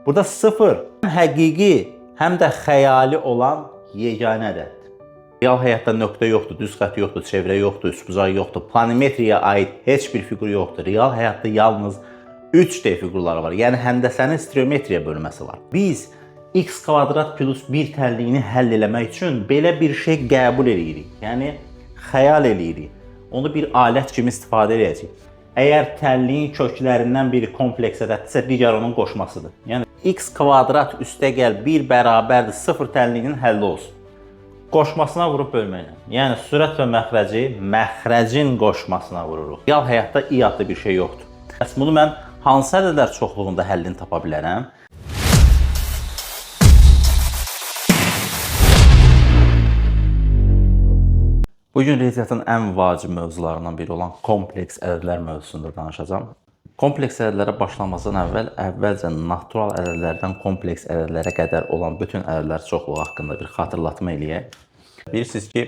Burada 0 həm həqiqi, həm də xəyali olan yeganə ədəddir. Real həyatda nöqtə yoxdur, düz xətt yoxdur, çevrə yoxdur, üçbucaq yoxdur, planimetriyaya aid heç bir fiqur yoxdur. Real həyatda yalnız 3D fiqurları var. Yəni həndəsənin stereometriya bölməsi var. Biz x kvadrat plus 1 tənliyini həll eləmək üçün belə bir şey qəbul edirik. Yəni xəyal edirik. Onu bir alət kimi istifadə edəcəyik. Əgər tənliyin köklərindən biri kompleks ədəddirsə, digər onun qoşmasıdır. Yəni x kvadrat üstəgəl 1 bərabərdir 0 tənliyinin həlli olsun. Qoşmasına vurub bölməklə. Yəni sürət və məxrəci məxrəcin qoşmasına vururuq. Real həyatda i adlı bir şey yoxdur. Bəs bunu mən hansı ədədlər çoxluğunda həllini tapa bilərəm? Bugün riyaziyyatın ən vacib mövzularından biri olan kompleks ədədlər mövzusunda danışacağım. Kompleks ədədlərə başlamazdan əvvəlcə natural ədədlərdən kompleks ədədlərə qədər olan bütün ədədlər çoxluğu haqqında bir xatırlatma eləyək. Bilirsiniz ki,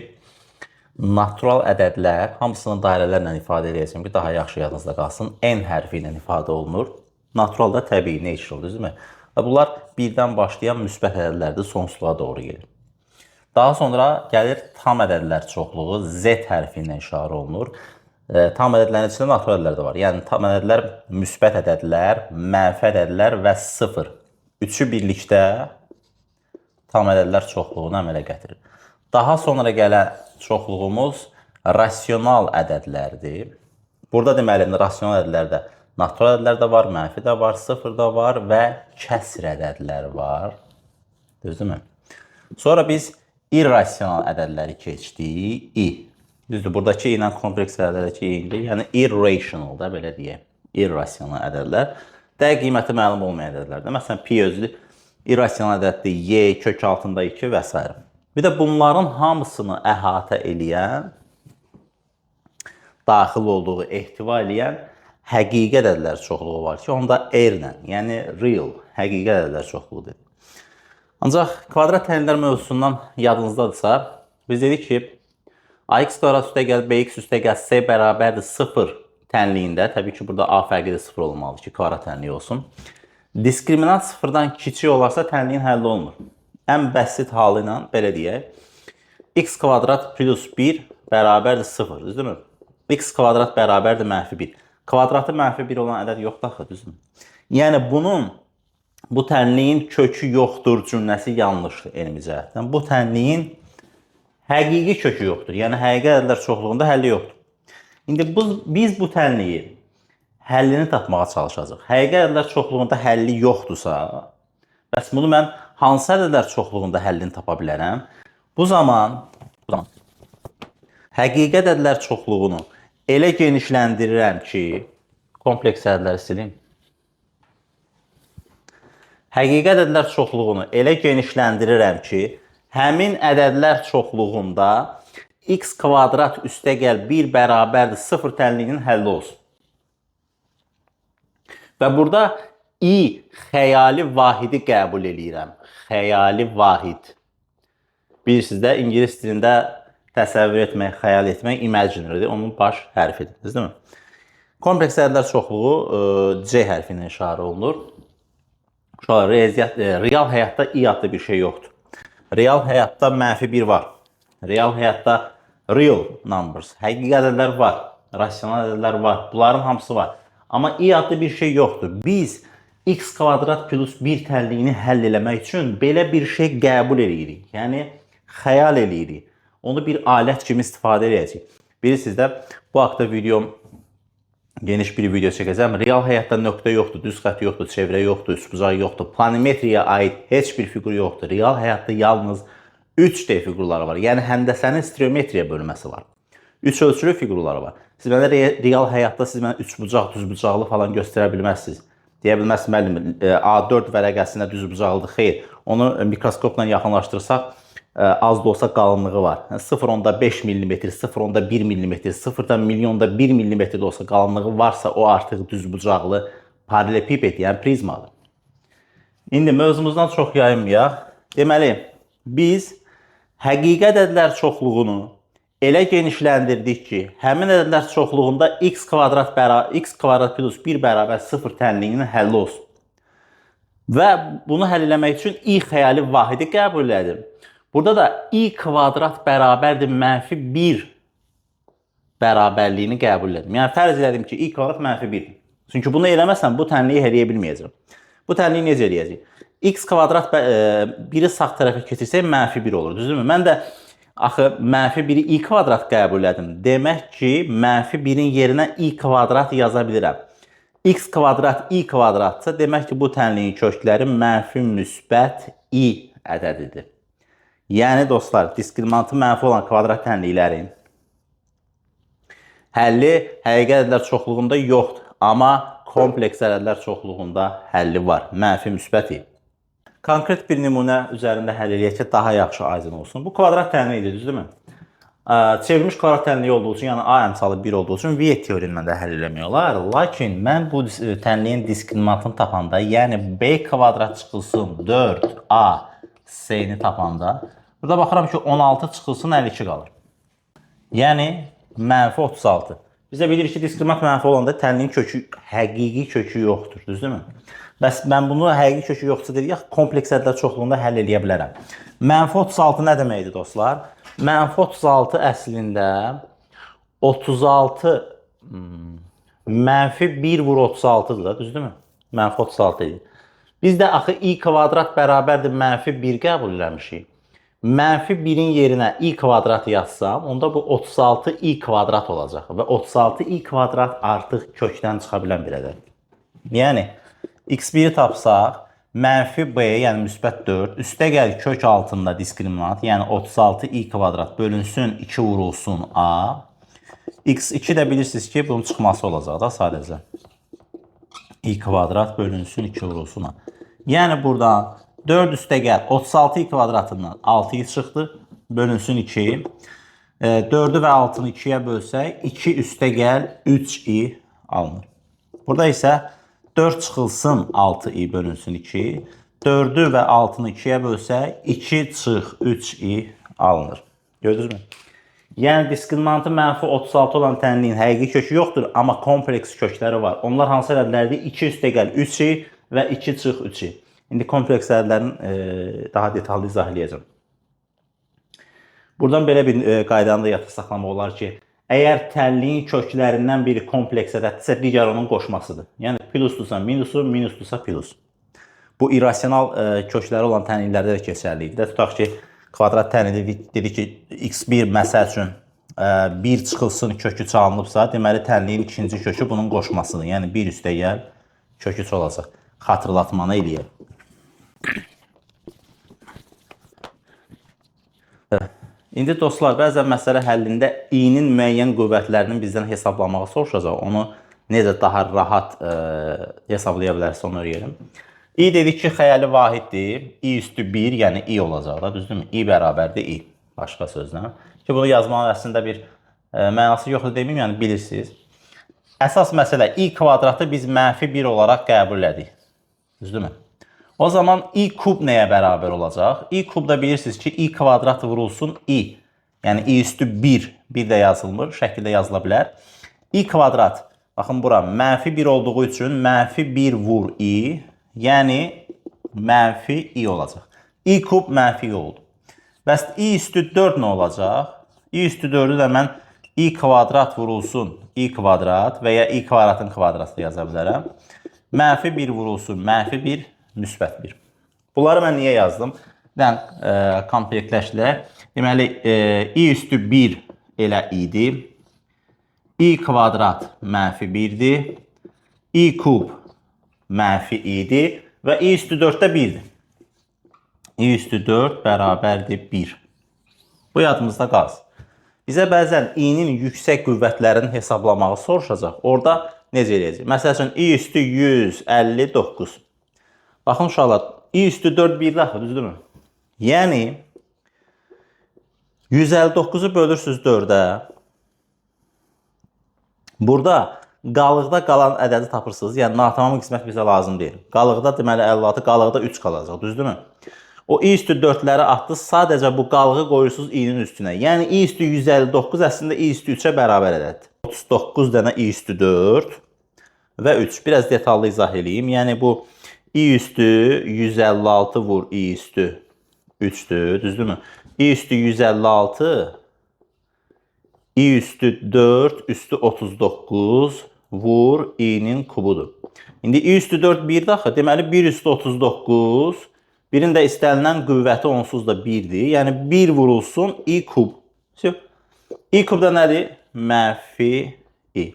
natural ədədlər hamısını dairələrlə ifadə edəcəm ki, daha yaxşı yadınızda qalsın. N hərfi ilə ifadə olunur. Natural da təbii, natural, düzdürmü? Və bunlar birdən başlayan müsbət ədədlərdir, sonsuzluğa doğru gedir. Daha sonra gəlir tam ədədlər çoxluğu, Z hərfi ilə işarə olunur. Tam ədədlərin içində natural ədədlər də var. Yəni tam ədədlər, müsbət ədədlər, mənfi ədədlər və 0. Üçü birlikdə tam ədədlər çoxluğunu əmələ gətirir. Daha sonra gələn çoxluğumuz rasional ədədlərdir. Burada deməli, rasional ədədlərdə natural ədədlər də var, mənfi də var, 0 da var və kəsr ədədlər var. Düzdürmü? Sonra biz irrasional ədədləri keçdik, i. Düzdür, buradakı i ilə kompleks ədədlərdəki i ilə, yəni irrational da, belə deyək, irrasional ədədlər. Dəqiq qiyməti məlum olmayan ədədlərdir. Məsələn, pi özü irrasional ədəddir, y kök altında 2 və s. Bir də bunların hamısını əhatə eləyən, daxil olduğu, ehtiva eləyən həqiqi ədədlər çoxluğu var ki, onda r ilə, yəni real, həqiqi ədədlər çoxluğu dedik. Ancaq kvadrat tənlilər mövzusundan yadınızdadırsa, biz dedik ki, ax kvadrat üstəgəl bx üstəgəl c bərabərdir 0 tənliyində, təbii ki, burada a fərqi də 0 olmalıdır ki, kvadrat tənliyi olsun. Diskriminant 0-dan kiçik olarsa tənliyin həlli olunur. Ən bəsit halı ilə belə deyək, x kvadrat plus 1 bərabərdir 0, düzdürmü? X kvadrat bərabərdir mənfi 1. Kvadratı mənfi 1 olan ədəd yoxdur axı, düzdürmü? Yəni bu tənliyin kökü yoxdur cümləsi yanlışdır elmi cəhətdən. Bu tənliyin həqiqi kökü yoxdur. Yəni həqiqi ədədlər çoxluğunda həlli yoxdur. İndi biz bu tənliyi həllini tapmağa çalışacağıq. Həqiqi ədədlər çoxluğunda həlli yoxdursa, bəs bunu mən hansı ədədlər çoxluğunda həllini tapa bilərəm? Bu zaman həqiqi ədədlər çoxluğunu elə genişləndirirəm ki, kompleks ədədləri sileyim. Həqiqi ədədlər çoxluğunu elə genişləndirirəm ki, həmin ədədlər çoxluğunda x kvadrat üstəgəl 1 bərabərdir 0 tənliyinin həlli olsun. Və burada i xəyali vahidi qəbul edirəm. Xəyali vahid. Bilirsiniz də, İngilis dilində təsəvvür etmək, xəyal etmək imaginary'dir. Onun baş hərfidir. Değil mi? Kompleks ədədlər çoxluğu C hərfi ilə işarə olunur. Real həyatda i adlı bir şey yoxdur. Real həyatda mənfi 1 var. Real həyatda real numbers, həqiqi ədədlər var. Rasional ədədlər var. Bunların hamısı var. Amma i adlı bir şey yoxdur. Biz x kvadrat plus 1 tənliyini həll eləmək üçün belə bir şey qəbul edirik. Yəni xəyal edirik. Onu bir alət kimi istifadə edəcəyik. Bilirsiniz də, bu haqda geniş bir video çəkəcəm. Real həyatda nöqtə yoxdur, düz xətt yoxdur, çevrə yoxdur, üçbucaq yoxdur, planimetriyaya aid heç bir fiqur yoxdur. Real həyatda yalnız 3D fiqurları var. Yəni həndəsənin stereometriya bölməsi var. 3 ölçülü fiqurları var. Siz mənə real həyatda siz mənə üçbucaq, düzbucaqlı falan göstərə bilməzsiniz. Deyə bilməzsiniz, müəllim, A4 vərəqəsində düzbucaqlıdır. Xeyr, onu mikroskopla yaxınlaşdırsaq, az da olsa qalınlığı var. 0.5 mm, 0.1 mm, 0.1 mm də olsa qalınlığı varsa, o artıq düzbucaqlı paralelepiped, yəni prizmadır. İndi mövzumuzdan çox yayınmayaq. Deməli, biz həqiqi ədədlər çoxluğunu elə genişləndirdik ki, həmin ədədlər çoxluğunda x kvadrat plus 1 bərabər 0 tənliyinin həlli olsun. Və bunu həll eləmək üçün i xəyali vahidi qəbul edim. Burada da i kvadrat bərabərdir mənfi 1 bərabərliyini qəbul edim. Yəni fərz elədim ki, i kvadrat mənfi 1. Çünki bunu eləməsəm bu tənliyi eləyə bilməyəcəm. Bu tənliyi necə eləyəcək? X kvadrat 1-i sağ tərəfə keçirsək mənfi 1 olur, düzdürmü? Mən də axı mənfi 1-i i kvadrat qəbul edim. Demək ki, mənfi 1-in yerinə i kvadrat yaza bilirəm. X kvadrat i kvadratsa, demək ki, bu tənliyin kökləri mənfi müsbət i ədədidir. Yəni dostlar, diskriminantı mənfi olan kvadrat tənliklərin həlli həqiqi ədədlər çoxluğunda yoxdur, amma kompleks ədədlər çoxluğunda həlli var. Mənfi müsbət i. Konkret bir nümunə üzərində həll eləyək ki, daha yaxşı aydın olsun. Bu kvadrat tənliyidir, düzdürmü? Çevrilmiş kvadrat tənliyi olduğu üçün, yəni A əmsalı 1 olduğu üçün Viet teoremində də həll eləmək olar. Lakin mən bu tənliyin diskriminantını tapanda, yəni B kvadrat çıxılsın 4A S-ni tapanda, burada baxıram ki, 16 çıxılsın 52 qalır. Yəni, mənfi 36. Bizə bilirik ki, diskriminant mənfi olanda tənliyin kökü, həqiqi kökü yoxdur, düzdürmü? Bəs mən bunu həqiqi kökü yoxsa deyək, kompleks ədədlər çoxluğunda həll eləyə bilərəm. Mənfi 36 nə deməkdir dostlar? Mənfi 36 əslində 36 mənfi 1 vur 36-dır da, düzdürmü? Mənfi 36 edir. Biz də axı i kvadrat bərabərdir mənfi 1 qəbul eləmişik. Mənfi 1-in yerinə i kvadrat yazsam, onda bu 36 i kvadrat olacaq. Və 36 i kvadrat artıq kökdən çıxa bilən bir ədəd. Yəni, x1-i tapsaq, mənfi b, yəni müsbət 4, üstə gəl kök altında diskriminant, yəni 36 i kvadrat bölünsün 2 vurulsun a. x2 də bilirsiniz ki, bunun çıxması olacaq da sadəcə. i kvadrat bölünsün 2 vurulsun a. Yəni buradan 4 üstə gəl 36 i kvadratından 6i çıxdı, bölünsün 2. 4-ü və 6-nı 2-yə bölsək, 2 üstə gəl 3i alınır. Burada isə 4 çıxılsın 6i bölünsün 2. 4-ü və 6-nı 2-yə bölsək, 2 çıx 3i alınır. Gördünüzmü? Yəni, diskriminantı mənfi 36 olan tənliyin həqiqi kökü yoxdur, amma kompleks kökləri var. Onlar hansı ədədlərdir? 2 üstə gəl 3i və 2 çıx 3i. İndi kompleks ədədlərin daha detallı izah eləyəcəm. Buradan belə bir qaydanı da yadda saxlamaq olar ki, əgər tənliyin köklərindən biri kompleks ədəddirsə, digər onun qoşmasıdır. Yəni, plusdursa minusu, minusdursa plus. Bu, irrasional kökləri olan tənliklərdə də keçərlidir. Tutaq ki, kvadrat tənliyi dedi ki, x1 məsəl üçün 1 çıxılsın kökü çalınıbsa, deməli, tənliyin ikinci kökü bunun qoşmasıdır. Yəni, 1 üstə gəl kökü olacaq. Xatırlatmanı eləyək. İndi dostlar, bəzən məsələ həllində i-nin müəyyən qüvvətlərinin bizdən hesablamağı soruşacaq. Onu necə daha rahat hesablaya bilərsə onu öyrənim. i dedik ki, xəyali vahiddir. i üstü 1, yəni i olacaq da, düzdürmü? i bərabərdir i, başqa sözlə. Ki, bunu yazmanın əslində bir mənası yoxdur deməyim, yəni bilirsiniz. Əsas məsələ, i kvadratı biz mənfi 1 olaraq qəbul edik. Düzdürmü? O zaman i kub nəyə bərabər olacaq? I kubda bilirsiniz ki, i kvadrat vurulsun i. Yəni, i üstü 1. 1 də yazılmır, şəkildə yazıla bilər. i kvadrat, baxın bura, mənfi 1 olduğu üçün mənfi 1 vur i. Yəni, mənfi i olacaq. i kub mənfi i oldu. Bəs i üstü 4 nə olacaq? i üstü 4-ü də mən i kvadrat vurulsun i kvadrat və ya i kvadratın kvadratı yaza bilərəm. Mənfi 1 vurulsun, mənfi 1, müsbət 1. Bunları mən niyə yazdım? Komplektləşdirək. Deməli, i üstü 1 elə idi. i kvadrat mənfi 1-dir. i kub mənfi idi. Və i üstü 4-də 1-dir. i üstü 4 bərabərdir 1. Bu yadımızda qalsın. Bizə bəzən i-nin yüksək qüvvətlərinin hesablamağı soruşacaq. Orada necə eləyəcək? Məsəl üçün, i üstü 159. Baxın uşaqlar, i üstü 4 1 dəxil, düzdürmü? Yəni, 159-u bölürsünüz 4-ə. Burada qalıqda qalan ədədi tapırsınız. Yəni, natamam qismət bizə lazım deyil. Qalıqda deməli 56, qalıqda 3 qalacaq, düzdürmü? O i üstü 4-ləri atdı, sadəcə bu qalığı qoyursunuz i-nin üstünə. Yəni, i üstü 159 əslində i üstü 3-ə bərabər ədəddir. 39 dənə i üstü 4 və 3. Biraz detallı izah edeyim. Yəni, bu i üstü 156 vur i üstü 3'dür, düzdürmü? i üstü 156, i üstü 4 üstü 39 vur i'nin kubudur. İndi i üstü 4 1 axı, deməli 1 üstü 39, birin də istənilən qüvvəti onsuz da 1-dir. Yəni 1 vurulsun i kub. i kubda nədir? Mənfi i.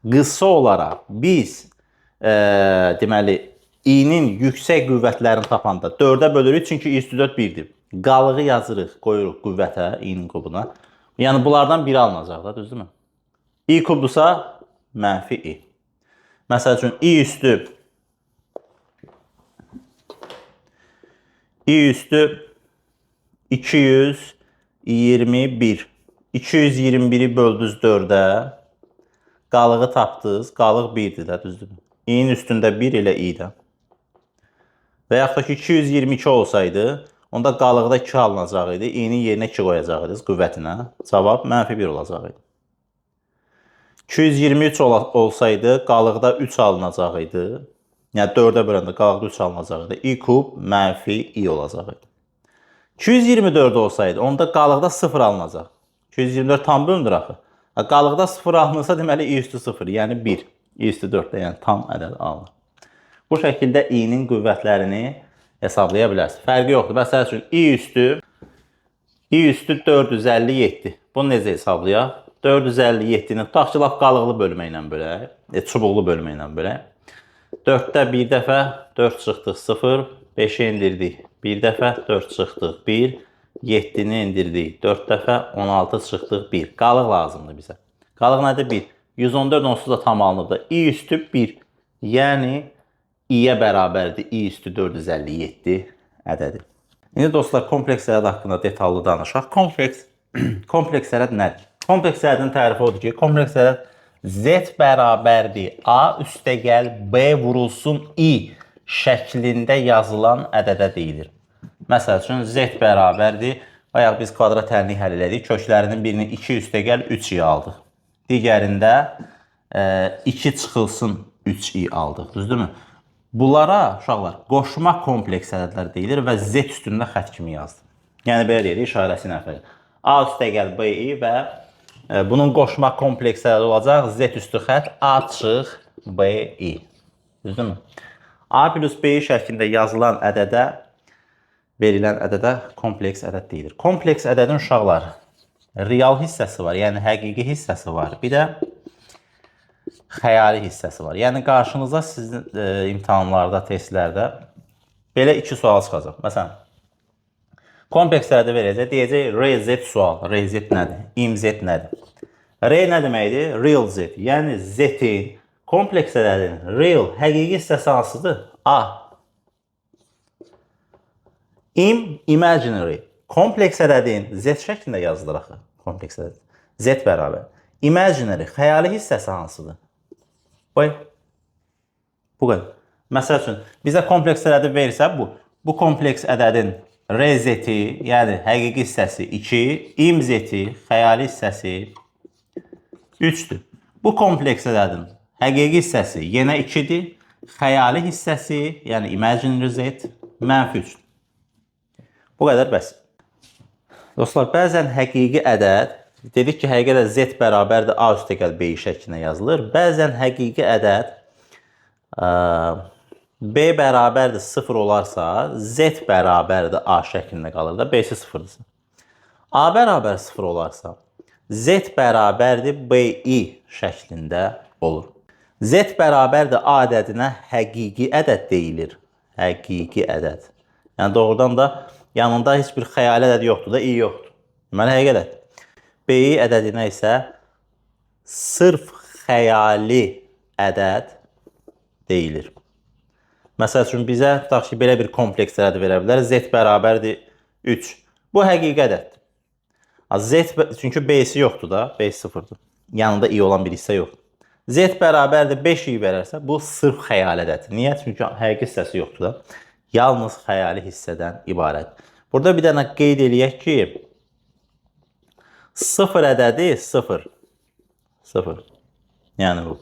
Qısa olaraq biz deməli i'nin yüksək qüvvətlərini tapanda 4-ə bölürük, çünki i üstü 4 1-dir. Qalığı yazırıq, qoyuruq qüvvətə, i'nin kubuna. Yəni bunlardan biri alınacaq da, düzdürmü? i kubdursa mənfi i. Məsəl üçün i üstü 221. 221'i böldünüz 4'ə. Qalığı tapdınız. Qalıq 1'dir də, düzdürmü? i'nin üstündə 1 ilə i'də. Və yaxud da ki 222 olsaydı, onda qalıqda 2 alınacaq idi. i'nin yerinə 2 qoyacaqdınız qüvvətinə. Cavab mənfi 1 olacaq idi. 223 olsaydı, qalıqda 3 alınacaq idi. Yəni 4'ə böləndə qalıqda 3 alınacaq idi. i kub mənfi i olacaq idi. 224 olsaydı, onda qalıqda 0 alınacaq. 224 tam bölünür axı. Qalıqda 0 alınırsa, deməli i üstü 0, yəni 1. i üstü 4-də, yəni tam ədəd alınır. Bu şəkildə i'nin qüvvətlərini hesablaya bilərsiniz. Fərqi yoxdur. Məsəl üçün i üstü 457. Bunu necə hesablayaq? 457-ni tutaq ki, laf qalıqlı bölmə ilə bölək, çubuqlu bölmə ilə bölək. 4'də bir dəfə 4 çıxdıq 0, 5'i indirdik. Bir dəfə 4 çıxdıq 1, 7'ni indirdik 4 dəfə 16 çıxdıq 1. Qalıq lazımdır bizə. Qalıq nədir? 1. 114 onsuz da tam alınıbdır. i üstü 1. Yəni i'yə bərabərdir. i üstü 457 ədədi. İndi dostlar, kompleks ədəd haqqında detallı danışaq. Kompleks ədəd nədir? Kompleks ədədin tərifi odur ki, kompleks ədəd z bərabərdir a üstəgəl b vurulsun i şəklində yazılan ədədə deyilir. Məsəl üçün z bərabərdir. Bayaq biz kvadrat əlini həll elədik. Köklərinin birini 2 üstəgəl 3i aldıq. Digərində 2 çıxılsın 3i aldıq. Düzdürmü? Bunlara uşaqlar qoşma kompleks ədədlər deyilir və z üstündə xətt kimi yazdım. Yəni belə deyirik, işarəsi ilə fərq. A üstəgəl bi və bunun qoşma kompleks ədədi olacaq. Z üstü xətt a çıx bi. Düzdürmü? A plus b şəklində yazılan ədədə, verilən ədədə kompleks ədəd deyilir. Kompleks ədədin uşaqlar real hissəsi var, yəni həqiqi hissəsi var. Bir də xəyali hissəsi var. Yəni qarşınıza sizin imtahanlarda, testlərdə belə 2 sual çıxacaq. Məsələn, kompleks ədədi verəcək, deyəcək RZ sual. RZ nədir? IMZ nədir? R nə deməkdir? Real Z. Yəni Z-in kompleks ədədin real, həqiqi hissəsi hansıdır? A. Imaginary. Kompleks ədədin Z şəklində yazılır axı. Kompleks ədəd. Z bərabər. Imaginary, xəyali hissəsi hansıdır? Qoy. Bu qədər. Məsəl üçün, bizə kompleks ədədi verirsə, bu kompleks ədədin RZ-i, yəni həqiqi hissəsi 2, IMZ-i, xəyali hissəsi 3'dür. Bu kompleks ədədin həqiqi hissəsi yenə 2'dir, xəyali hissəsi, yəni imaginary Z, mənfi 3'dür. Bu qədər bəs. Dostlar, bəzən həqiqi ədəd, dedik ki, həqiqi ədəd Z bərabərdir A üstəgəl B şəklində yazılır. Bəzən həqiqi ədəd B bərabərdir 0 olarsa, Z bərabərdir A şəklində qalır da, B'si 0'dırsa. A bərabər 0 olarsa, Z bərabərdir BI şəklində olur. Z bərabərdir A ədədinə həqiqi ədəd deyilir. Həqiqi ədəd. Yəni doğrudan da yanında heç bir xəyali ədəd yoxdur da, i yoxdur. Deməli, həqiqi ədəd. BI ədədinə isə sırf xəyali ədəd deyilir. Məsəl üçün, bizə tutaq ki, belə bir kompleks ədəd verə bilər. Z bərabərdir 3. Bu həqiqi ədəddir. Z, çünki B'si yoxdur da, B 0'dır. Yanında i olan bir hissə yoxdur. Z bərabərdir 5i verərsə, bu sırf xəyali ədəddir. Niyə? Çünki həqiqi hissəsi yoxdur da. Yalnız xəyali hissədən ibarət. Burada bir dənə qeyd eləyək ki, 0 ədədi 0. 0. Yəni bu.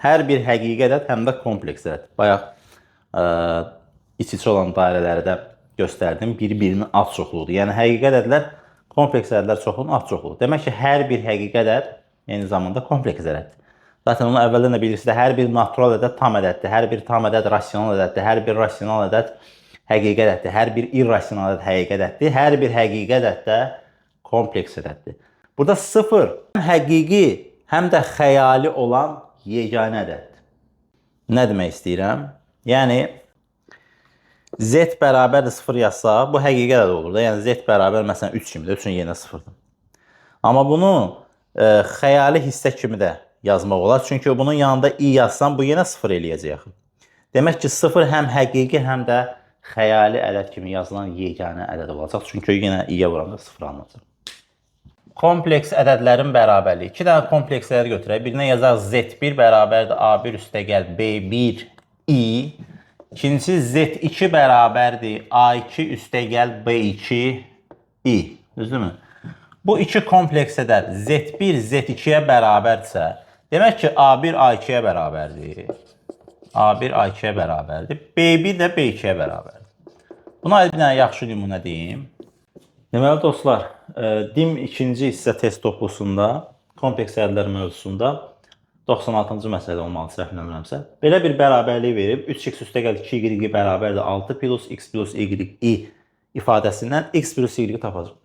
Hər bir həqiqi ədəd həm də kompleks ədəd. Bayaq iç-içə olan dairələrdə göstərdim. Bir-birinin az çoxluğudur. Yəni həqiqi ədədlər kompleks ədədlər çoxluğunun az çoxluğudur. Demək ki, hər bir həqiqi ədəd eyni zamanda kompleks ədəddir. Zaten onu əvvəldən də bilirsiniz, hər bir natural ədəd tam ədəddir, hər bir tam ədəd rasional ədəddir, hər bir rasional ədəd həqiqi ədəddir, hər bir irrasional ədəd həqiqi ədəddir, hər bir həqiqi ədəd də kompleks ədəddir. Burada 0 həm həqiqi, həm də xəyali olan yeganə ədəddir. Nə demək istəyirəm? Yəni z bərabərdir 0 yazsa, bu həqiqi ədəd olur da. Yəni z bərabər məsələn 3 kimidir, 3-ün yerinə 0-dır. Amma bunu xəyali hissə kimi də yazmaq olar. Çünki bunun yanında i yazsam, bu yenə 0 eləyəcək. Demək ki, 0 həm həqiqi, həm də xəyali ədəd kimi yazılan yeganə ədəd olacaq. Çünki yenə i-yə vuranda 0 alınacaq. Kompleks ədədlərin bərabərliyi. 2 dənə kompleks ədəd götürək. Birinə yazaq z1 bərabərdir a1 üstəgəl b1 i. İkincisi z2 bərabərdir a2 üstəgəl b2 i. Düzdürmü? Bu iki kompleks ədəd z1 z2-yə bərabərdirsə, demək ki, a1 a2-yə bərabərdir. a1 a2-yə bərabərdir. b1 də b2-yə bərabərdir. Buna bir dənə yaxşı nümunə deyim. Deməli dostlar, DİM 2-ci hissə test toplusunda, kompleks ədədlər mövzusunda 96-cı məsələdə olmalı, səhv eləmirəmsə. Belə bir bərabərlik verib, 3x üstəgəl 2y bərabərdir 6 plus x plus y ifadəsindən x plus y tapacaq.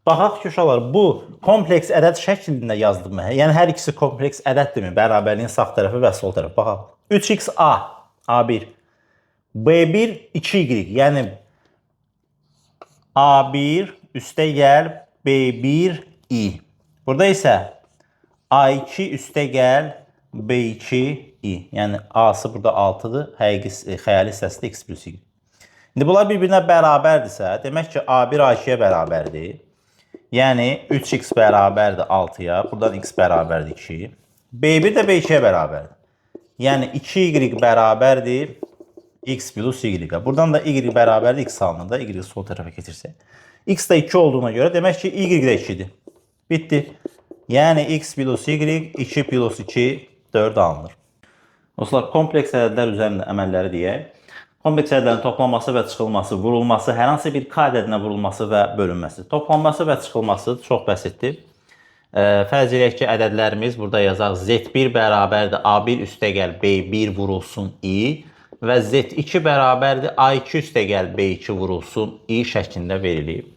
Baxaq ki, uşaqlar, bu kompleks ədəd şəklində yazdım. Yəni, hər ikisi kompleks ədəddirmi? Bərabərliyin sağ tərəfi və sol tərəfi. Baxaq. 3x a, a1. b1, 2y. Yəni, a1 üstəgəl b1 i. Burada isə a2 üstəgəl b2 i. Yəni, a-sı burada 6-dır. Xəyali hissəsi də x plus y. İndi bunlar bir-birinə bərabərdirsə, demək ki, a1 a2-yə bərabərdir. Yəni 3x bərabərdir 6-ya, buradan x bərabərdir 2. b1 də b2-yə bərabərdir. Yəni 2y bərabərdir x plus y-ə. Buradan da y bərabərdir x alınır da, y sol tərəfə keçirsək. X da 2 olduğuna görə demək ki, y də 2-dir. Bitdi. Yəni x plus y, 2 plus 2, 4 alınır. Dostlar, kompleks ədədlər üzərində əməlləri deyək. Kompleks ədədlərin toplanması və çıxılması, vurulması, hər hansı bir k ədədinə vurulması və bölünməsi. Toplanması və çıxılması çox bəsitdir. Fərz edək ki, ədədlərimiz burada yazaq. Z1 bərabərdir A1 üstəgəl B1 vurulsun I və Z2 bərabərdir A2 üstəgəl B2 vurulsun I şəklində verilib.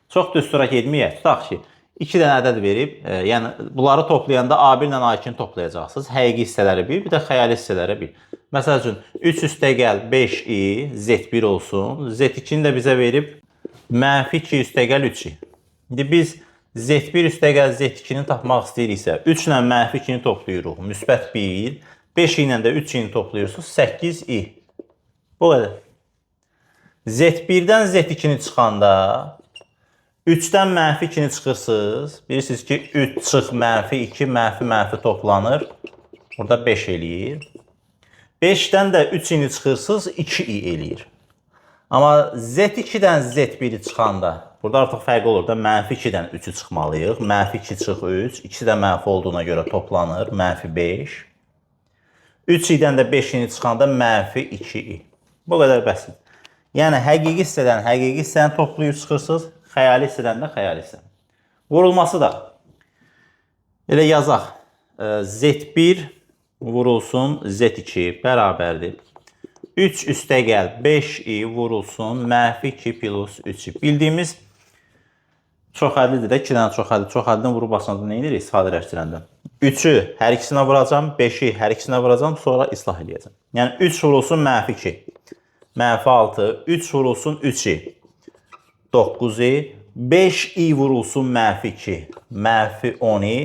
Çox düstura getməyək. Tutaq ki, 2 dənə ədəd verib, yəni bunları toplayanda A1 ilə A2-ni toplayacaqsınız. Həqiqi hissələri 1, bir də xəyali hissələri 1. Məsəl üçün, 3 üstəgəl 5i Z1 olsun. Z2-ni də bizə verib mənfi 2 üstəgəl 3i. İndi biz Z1 üstəgəl Z2-ni tapmaq istəyiriksə, 3 ilə mənfi 2-ni toplayırıq. Müsbət 1. 5 ilə də 3-i toplayırsınız. 8i. Bu qədər. Z1-dən Z2-ni çıxanda 3-dən mənfi 2-ni çıxırsınız. Bilirsiniz ki, 3 çıx mənfi 2, mənfi toplanır. Burada 5 eləyir. 5-dən də 3-ni çıxırsınız, 2i eləyir. Amma Z2-dən Z1-i çıxanda, burada artıq fərqi olur da, mənfi 2-dən 3-ü çıxmalıyıq. Mənfi 2 çıx 3, 2 də mənfi olduğuna görə toplanır, mənfi 5. 3-dən də 5-ni çıxanda mənfi 2i. Bu qədər bəsit. Yəni, həqiqi hissədən həqiqi hissəni toplayıb çıxırsınız, xəyali hissədən də xəyali hissəni. Vurulması da elə yazaq. Z1 vurulsun Z2 bərabərdir. 3 üstəgəl 5i vurulsun mənfi 2 plus 3i. Bildiyimiz çox ədlidir də, 2 dənə çox ədli. Çox ədlini vurub basanda nə edirik istifadələşdirəndə? 3-ü hər ikisinə vuracam, 5-i hər ikisinə vuracam, sonra islah edəcəm. Yəni 3 vurulsun mənfi 2. Mənfi 6, 3 vurulsun 3i. 9i, 5i vurulsun mənfi 2, mənfi 10i,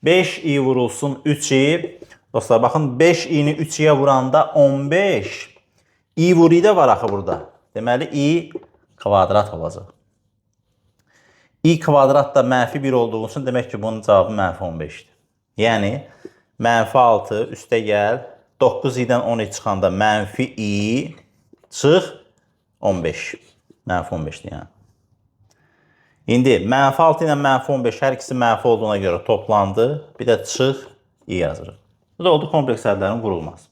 5i vurulsun 3i, dostlar baxın 5i'ni 3-yə vuranda 15, i vuri də var axı burada. Deməli i kvadrat olacaq. I kvadrat da mənfi 1 olduğu üçün demək ki bunun cavabı mənfi 15-dir. Yəni mənfi 6 üstəgəl 9i'dən 10i çıxanda mənfi i çıx 15. Mənfi 15-dir yəni. İndi mənfi 6 ilə mənfi 15 hər ikisi mənfi olduğuna görə toplandı. Bir də çıx i yazırıq. Bu da oldu kompleks ədədlərin vurulması.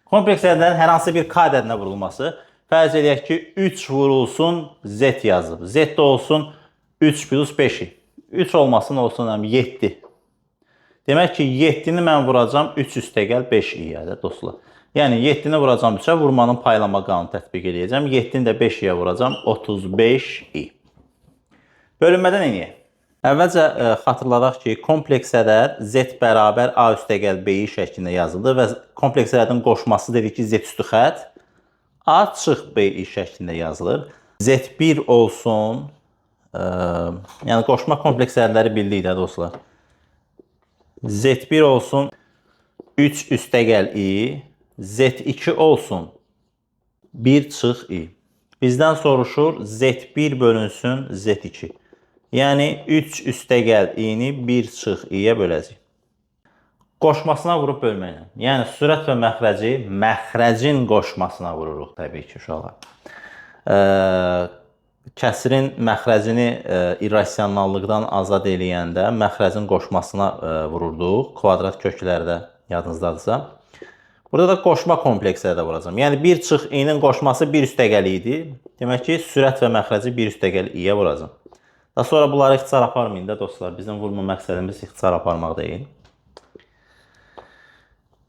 Kompleks ədədlərin hər hansı bir k ədədinə vurulması. Fərz edək ki, 3 vurulsun z yazıb. Z də olsun 3 plus 5-i. 3 olmasın olsun 7. Demək ki, 7-ni mən vuracam 3 üstəgəl 5 i-yə də dostlar. Yəni 7-ni vuracam 3-ə, vurmanın paylama qanunu tətbiq edəcəm. 7-ni də 5-yə vuracam 35 i. Bölünmədən eləyək. Əvvəlcə xatırladaq ki, kompleks ədəd z bərabər a üstəgəl b şəklində yazıldı və kompleks ədədin qoşması dedik ki, z üstü xət a çıx b şəklində yazılır. Z1 olsun, yəni qoşma kompleks ədədləri bildik də dostlar. Z1 olsun 3 üstəgəl i, Z2 olsun 1 çıx i. Bizdən soruşur Z1 bölünsün Z2. Yəni 3 üstəgəl i-ni 1 çıx i-yə böləcək. Qoşmasına vurub bölməklə. Yəni sürət və məxrəci məxrəcin qoşmasına vururuq təbii ki, uşaqlar. Kəsirin məxrəcini irrasionallıqdan azad eləyəndə məxrəcin qoşmasına vururduq. Kvadrat köklərdə yadınızdadırsa. Burada da qoşma kompleksləri də vuracam. Yəni 1 çıx i-nin qoşması 1 üstəgəl i-dir. Demək ki, sürət və məxrəci 1 üstəgəl i-yə vuracam. Daha sonra bunları ixtisar aparmayın da dostlar. Bizim vurma məqsədimiz ixtisar aparmaq deyil.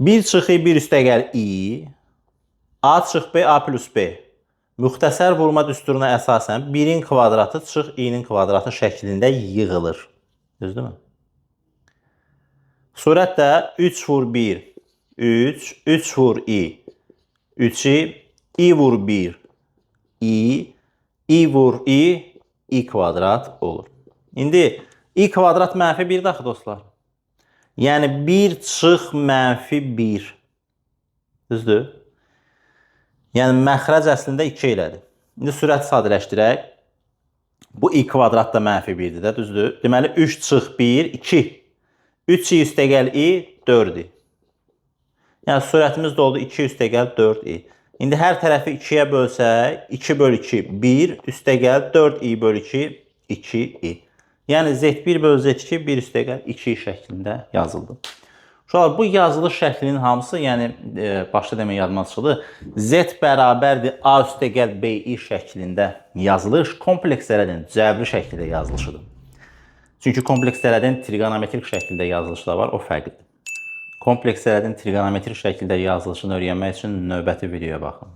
1 çıx i 1 üstəgəl i, a çıx b a plus b. Müxtəsər vurma düsturuna əsasən 1-in kvadratı çıx i-nin kvadratı şəklində yığılır. Düzdürmü? Surət də 3 vur 1, 3, 3 vur i, 3-i, i vur 1, i vur i kvadrat olur. İndi i kvadrat mənfi 1 daxı dostlar. Yəni 1 çıx mənfi 1. Düzdür? Yəni məxrəc əslində 2 elədir. İndi sürəti sadələşdirək. Bu i kvadrat da mənfi 1-dir də, düzdür? Deməli 3 çıx 1, 2. 3 i üstəgəl i 4-i. Yəni sürətimiz də oldu 2 üstəgəl 4i. İndi hər tərəfi 2-yə bölsək, 2 bölü 2, 1, üstəgəl 4i bölü 2, 2i. Yəni Z1 bölü Z2, 1 üstəgəl 2 şəklində yazıldı. Uşaqlar, bu yazılı şəklinin hamısı, yəni başda demək yadıma çıxdı, Z bərabərdir A üstəgəl BI şəklində yazılış, kompleks ədədin cəbri şəkildə yazılışıdır. Çünki kompleks ədədin trigonometrik şəkildə yazılışı da var, o fərqlidir. Kompleks ədədin trigonometrik şəkildə yazılışını öyrənmək üçün növbəti videoya baxın.